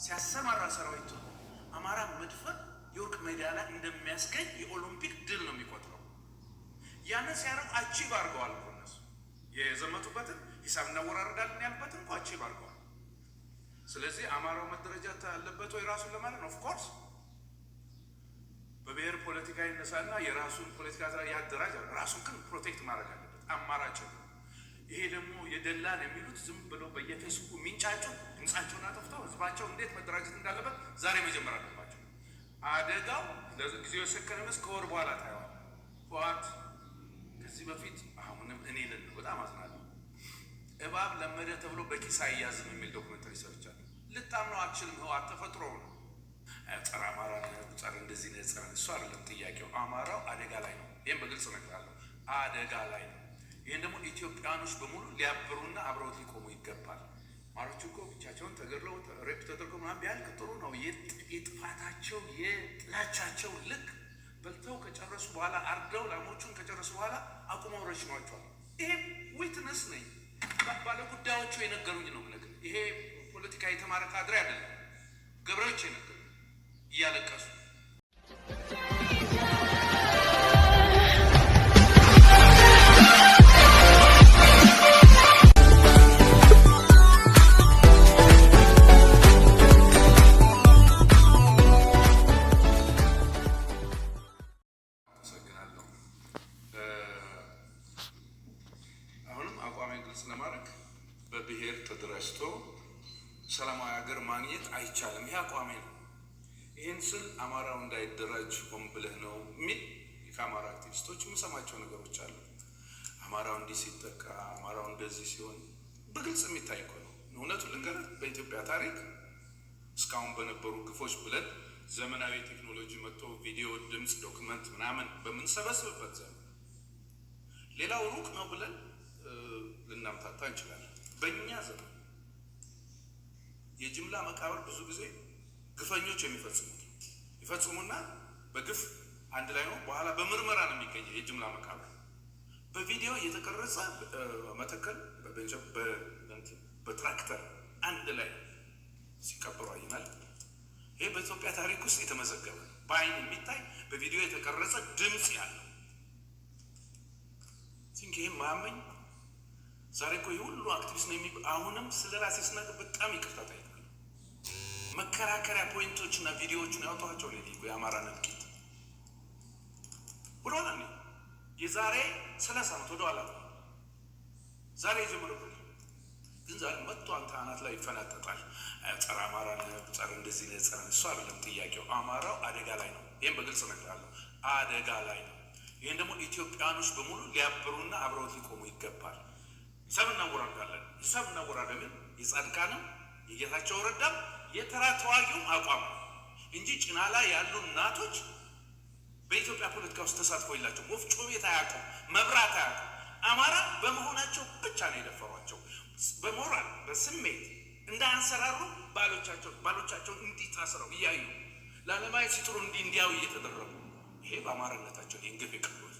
ሲያሰማራ ሰራዊቱ አማራ መድፈር የወርቅ ሜዳሊያ እንደሚያስገኝ የኦሎምፒክ ድል ነው የሚቆጥረው። ያንን ሲያረግ አቺቭ አድርገዋል እኮ እነሱ የዘመቱበትን ሂሳብ እናወራረዳለን ያልበትን እኮ አቺቭ አድርገዋል። ስለዚህ አማራው መደረጃት አለበት ወይ ራሱን ለማለት ነው። ኦፍኮርስ በብሔር ፖለቲካ ይነሳና የራሱን ፖለቲካ ያደራጅ ራሱን ግን ፕሮቴክት ማድረግ አለበት። አማራጭ ይሄ ደግሞ የደላን የሚሉት ዝም ብለው በየፌስቡክ ሚንጫቸው ድምጻቸውን አጥፍተው ህዝባቸው እንዴት መደራጀት እንዳለበት ዛሬ መጀመር አለባቸው። አደጋው ለጊዜው የሰከነ መስ ከወር በኋላ ታየዋል። ህወሓት ከዚህ በፊት አሁንም እኔ ልን በጣም አዝናለሁ። እባብ ለመደ ተብሎ በኪስ አያዝም የሚል ዶክመንተሪ ሰርቻለሁ። ልታምነው አትችልም። ህወሓት ተፈጥሮ ነው። ጸረ አማራ ጸረ እንደዚህ ነው ጸረ እሱ አይደለም ጥያቄው። አማራው አደጋ ላይ ነው። ይሄን በግልጽ እነግራለሁ። አደጋ ላይ ነው። ይሄን ደግሞ ኢትዮጵያኖች በሙሉ ሊያብሩና አብረውት ሊቆሙ ይገባል። ማሮቹ እኮ ብቻቸውን ተገድለው ሬፕ ተደርገው ምናምን ቢያልቅ ጥሩ ነው። የጥፋታቸው የጥላቻቸው ልክ በልተው ከጨረሱ በኋላ አርደው ላሞቹን ከጨረሱ በኋላ አቁመው ረሽኗቸዋል። ይሄ ዊትነስ ነኝ ባለ ጉዳዮቹ የነገሩኝ ነው። ነገር ይሄ ፖለቲካ የተማረ ካድሬ አይደለም። ገብረዎች የነገሩኝ እያለቀሱ ለማድረግ በብሔር ተደራጅቶ ሰላማዊ ሀገር ማግኘት አይቻልም። ይሄ አቋሜ ነው። ይህን ስል አማራው እንዳይደራጅ ሆን ብለህ ነው የሚል ከአማራ አክቲቪስቶች የምሰማቸው ነገሮች አሉ። አማራው እንዲህ ሲጠቃ፣ አማራው እንደዚህ ሲሆን በግልጽ የሚታይ እኮ ነው። እውነቱን ልንገርህ፣ በኢትዮጵያ ታሪክ እስካሁን በነበሩ ግፎች ብለን ዘመናዊ ቴክኖሎጂ መጥቶ ቪዲዮ፣ ድምፅ፣ ዶክመንት ምናምን በምንሰበስብበት ዘመን ሌላው ሩቅ ነው ብለን ልናምታታ እንችላለን። በእኛ ዘመን የጅምላ መቃብር ብዙ ጊዜ ግፈኞች ይፈጽሙና በግፍ አንድ ላይ ነው። በኋላ በምርመራ ነው የሚገኘው የጅምላ መቃብር በቪዲዮ የተቀረጸ መተከል በትራክተር አንድ ላይ ሲቀበሩ አይናል። ይሄ በኢትዮጵያ ታሪክ ውስጥ የተመዘገበ በአይን የሚታይ በቪዲዮ የተቀረጸ ድምፅ ያለው ይሄ ማመኝ ዛሬ እኮ የሁሉ አክቲቪስት ነው አሁንም ስለ ራሴ ስናገር በጣም ይቅርታ ጠይቃለሁ። መከራከሪያ ፖይንቶችና ቪዲዮዎችን ያወጣኋቸው ላይ የአማራ ነልቂት ወደኋላ ነው የዛሬ 30 ዓመት ወደኋላ ዛሬ የጀመረው ግን ዛሬ መጥቶ አንተ አናት ላይ ይፈናጠጣል። ጸረ አማራ ጸረ እንደዚህ ነው ጸረ እሱ አይደለም ጥያቄው። አማራው አደጋ ላይ ነው። ይሄን በግልጽ እነግራለሁ። አደጋ ላይ ነው። ይሄን ደግሞ ኢትዮጵያኖች በሙሉ ሊያብሩና አብረውት ሊቆሙ ይገባል። ሂሳብ እናወራርዳለን። ሂሳብ እናወራርዳለን። የጻድቃንም የጌታቸው ረዳም የተራ ተዋጊውም አቋም እንጂ ጭና ላይ ያሉ እናቶች በኢትዮጵያ ፖለቲካ ውስጥ ተሳትፎ የላቸውም። ወፍጮ ቤት አያውቁም፣ መብራት አያውቁም። አማራ በመሆናቸው ብቻ ነው የደፈሯቸው። በሞራል በስሜት እንዳያንሰራሩ ባሎቻቸውን እንዲታስረው እያዩ ላለማየት ሲጥሩ እንዲያው እየተደረጉ ይሄ በአማራነታቸው የእንግፍ የቀሉት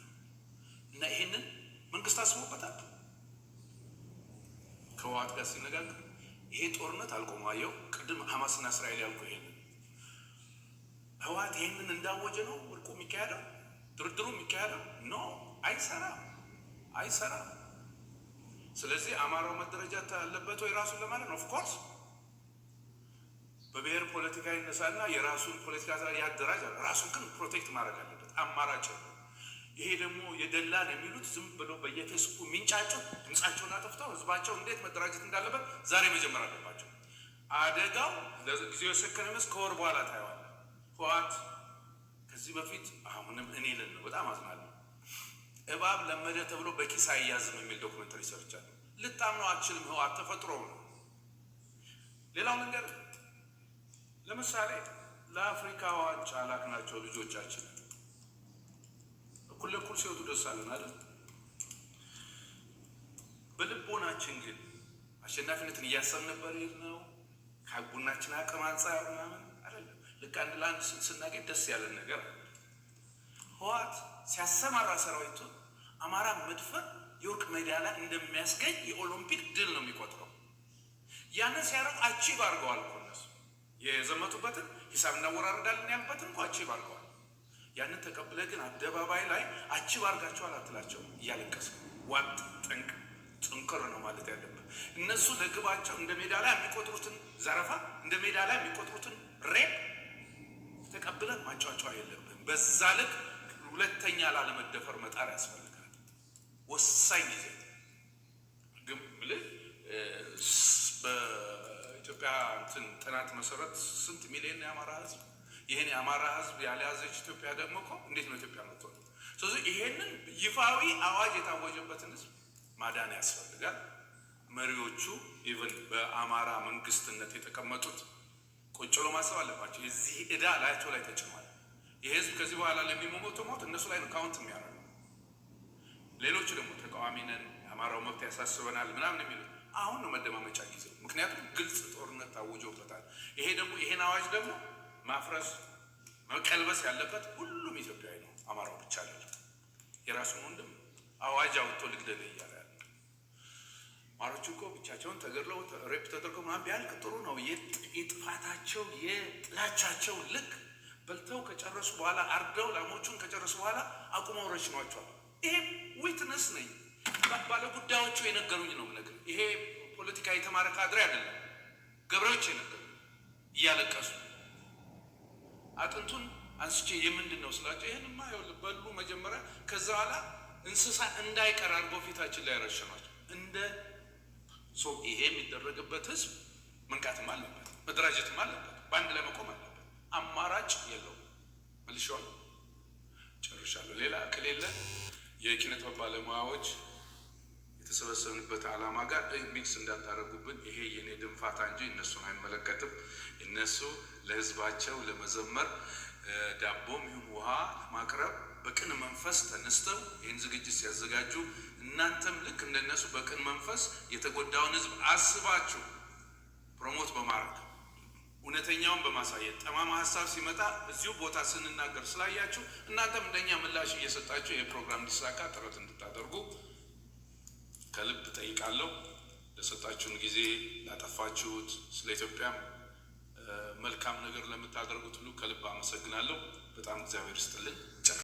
እና ይሄንን መንግስት አስቦበታል። ከህወሓት ጋር ሲነጋገር ይሄ ጦርነት አልቆማየው ቅድም ሐማስና እስራኤል ያልኩ ይሄንን ህወሓት ይሄንን እንዳወጀ ነው እርቁ የሚካሄደው ድርድሩ የሚካሄደው ኖ አይሰራም። ስለዚህ አማራው መደረጃት አለበት ወይ ራሱን ለማለት ነው። ኦፍኮርስ በብሔር ፖለቲካ ይነሳና የራሱን ፖለቲካ ያደራጅ ራሱን ግን ፕሮቴክት ማድረግ አለበት። አማራጭ ይሄ ደግሞ የደላን የሚሉት ዝም ብለው በየፌስቡክ ሚንጫቸው ድምጻቸውን አጥፍተው ህዝባቸው እንዴት መደራጀት እንዳለበት ዛሬ መጀመር አለባቸው። አደጋው ለጊዜው የሰከነ መስ ከወር በኋላ ታየዋል። ህወሓት ከዚህ በፊት አሁንም እኔ ልን በጣም አዝናለሁ። እባብ ለመደ ተብሎ በኪስ አያዝም የሚል ዶክመንተሪ ሰርቻለሁ። ልታምነው አትችልም። ህወሓት ተፈጥሮ ነው። ሌላው ነገር ለምሳሌ ለአፍሪካ ዋንጫ ላክናቸው ልጆቻችን እኩል ለእኩል ሲወጡ ደስ አለን አይደል? በልቦናችን ግን አሸናፊነትን እያሰብን ነበር ነው ከቡናችን አቅም አንጻር ምናምን አይደለም። ልክ አንድ ለአንድ ስናገኝ ደስ ያለን ነገር ህወሓት ሲያሰማራ ሰራዊቱ አማራ መድፈር የወርቅ ሜዳሊያ እንደሚያስገኝ የኦሎምፒክ ድል ነው የሚቆጥረው። ያንን ሲያደርግ አቺቭ አድርገዋል እኮ እነሱ። የዘመቱበትን ሂሳብ እናወራርዳለን ያልበትን እንኳ አቺቭ አድርገዋል። ያንን ተቀብለ ግን አደባባይ ላይ አቺቭ አድርጋቸዋል አትላቸው። እያለቀስ ዋጥ ጥንቅር ነው ማለት ያለብህ። እነሱ ለግባቸው እንደ ሜዳ ላይ የሚቆጥሩትን ዘረፋ፣ እንደ ሜዳ ላይ የሚቆጥሩትን ሬፕ ተቀብለን ማጫጫዋ የለብን። በዛ ልክ ሁለተኛ ላለመደፈር መጣር ያስፈልጋል። ወሳኝ ጊዜ ግን ብልህ በኢትዮጵያ ጥናት መሰረት ስንት ሚሊዮን የአማራ ህዝብ? ይሄን የአማራ ህዝብ ያልያዘች ኢትዮጵያ ደግሞ እኮ እንዴት ነው ኢትዮጵያ የምትሆነው? ስለዚህ ይሄንን ይፋዊ አዋጅ የታወጀበትን ህዝብ ማዳን ያስፈልጋል። መሪዎቹ ኢቭን በአማራ መንግስትነት የተቀመጡት ቁጭ ብሎ ማሰብ አለባቸው። የዚህ ዕዳ ላያቸው ላይ ተጭኗል። ይሄ ህዝብ ከዚህ በኋላ ለሚሞተው ሞት እነሱ ላይ ነው ካውንት የሚያደርገው። ሌሎቹ ደግሞ ተቃዋሚ ነን፣ የአማራው መብት ያሳስበናል ምናምን የሚሉት አሁን ነው መደማመጫ ጊዜ። ምክንያቱም ግልጽ ጦርነት ታውጆበታል። ይሄ ደግሞ ይሄን አዋጅ ደግሞ ማፍረስ መቀልበስ ያለበት ሁሉም ኢትዮጵያዊ ነው፣ አማራው ብቻ አይደለም። የራሱን ወንድም አዋጅ አውጥቶ ልግደል እያለ ያለ አማሮቹ እኮ ብቻቸውን ተገድለው ሬፕ ተደርገው ምናምን ቢያልቅ ጥሩ ነው። የጥፋታቸው የጥላቻቸው ልክ በልተው ከጨረሱ በኋላ አርደው ላሞቹን ከጨረሱ በኋላ አቁመው ረሽኗቸዋል። ይሄ ዊትነስ ነኝ ባለ ጉዳዮቹ የነገሩኝ ነው ነገር። ይሄ ፖለቲካ የተማረ ካድሬ አይደለም፣ ገበሬዎች የነገሩኝ እያለቀሱ አጥንቱን አንስቼ የምንድን ነው ስላቸው ይህንማ ይኸውልህ በሉ መጀመሪያ፣ ከዛ በኋላ እንስሳ እንዳይቀር አድርገው ፊታችን ላይ ረሸኗቸው። እንደ ሰው ይሄ የሚደረግበት ህዝብ መንቃትም አለበት፣ መደራጀትም አለበት፣ በአንድ ላይ መቆም አለበት። አማራጭ የለውም። መልሼዋለሁ፣ ጨርሻለሁ። ሌላ ከሌለ የኪነጥበብ ባለሙያዎች የተሰበሰብንበት ዓላማ ጋር ሚክስ እንዳታረጉብን። ይሄ የኔ ድንፋታ እንጂ እነሱን አይመለከትም። እነሱ ለህዝባቸው ለመዘመር ዳቦም ይሁን ውሃ ለማቅረብ በቅን መንፈስ ተነስተው ይህን ዝግጅት ሲያዘጋጁ፣ እናንተም ልክ እንደነሱ በቅን መንፈስ የተጎዳውን ህዝብ አስባችሁ ፕሮሞት በማድረግ እውነተኛውን በማሳየት ጠማማ ሀሳብ ሲመጣ እዚሁ ቦታ ስንናገር ስላያችሁ እናንተም እንደኛ ምላሽ እየሰጣችሁ የፕሮግራም እንዲሳካ ጥረት እንድታደርጉ ከልብ ጠይቃለሁ። ለሰጣችሁን ጊዜ፣ ላጠፋችሁት፣ ስለ ኢትዮጵያም መልካም ነገር ለምታደርጉት ሁሉ ከልብ አመሰግናለሁ። በጣም እግዚአብሔር ይስጥልን።